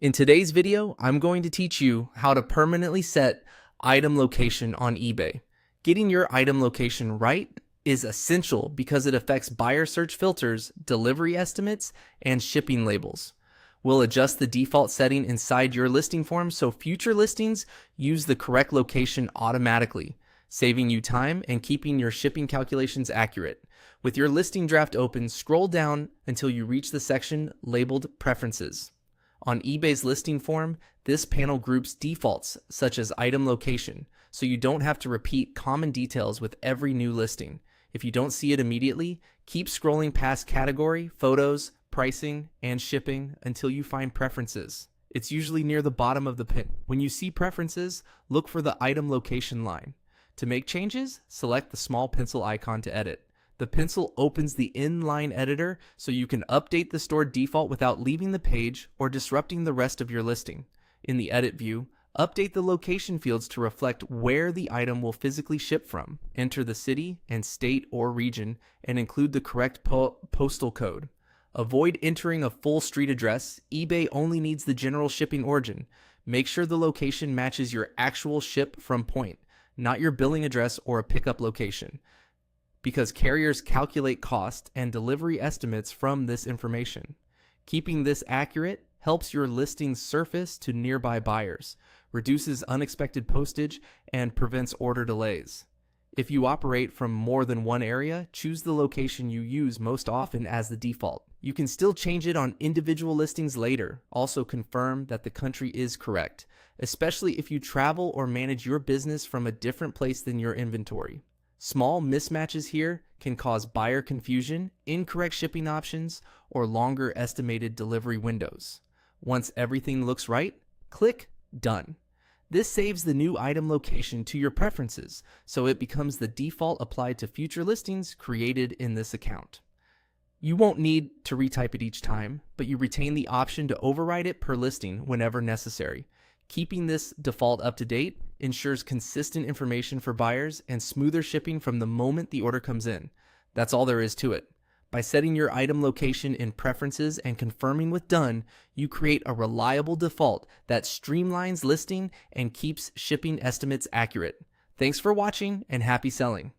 In today's video, I'm going to teach you how to permanently set item location on eBay. Getting your item location right is essential because it affects buyer search filters, delivery estimates, and shipping labels. We'll adjust the default setting inside your listing form so future listings use the correct location automatically, saving you time and keeping your shipping calculations accurate. With your listing draft open, scroll down until you reach the section labeled Preferences. On eBay's listing form, this panel groups defaults such as item location, so you don't have to repeat common details with every new listing. If you don't see it immediately, keep scrolling past category, photos, pricing, and shipping until you find Preferences. It's usually near the bottom of the pin. When you see Preferences, look for the item location line. To make changes, select the small pencil icon to edit. The pencil opens the inline editor so you can update the stored default without leaving the page or disrupting the rest of your listing. In the edit view, update the location fields to reflect where the item will physically ship from. Enter the city and state or region and include the correct postal code. Avoid entering a full street address. eBay only needs the general shipping origin. Make sure the location matches your actual ship from point, not your billing address or a pickup location, because carriers calculate cost and delivery estimates from this information. Keeping this accurate helps your listing surface to nearby buyers, reduces unexpected postage, and prevents order delays. If you operate from more than one area, choose the location you use most often as the default. You can still change it on individual listings later. Also confirm that the country is correct, especially if you travel or manage your business from a different place than your inventory. Small mismatches here can cause buyer confusion, incorrect shipping options, or longer estimated delivery windows. Once everything looks right, click Done. This saves the new item location to your preferences, so it becomes the default applied to future listings created in this account. You won't need to retype it each time, but you retain the option to override it per listing whenever necessary. Keeping this default up to date ensures consistent information for buyers and smoother shipping from the moment the order comes in. That's all there is to it. By setting your item location in Preferences and confirming with Done, you create a reliable default that streamlines listing and keeps shipping estimates accurate. Thanks for watching and happy selling.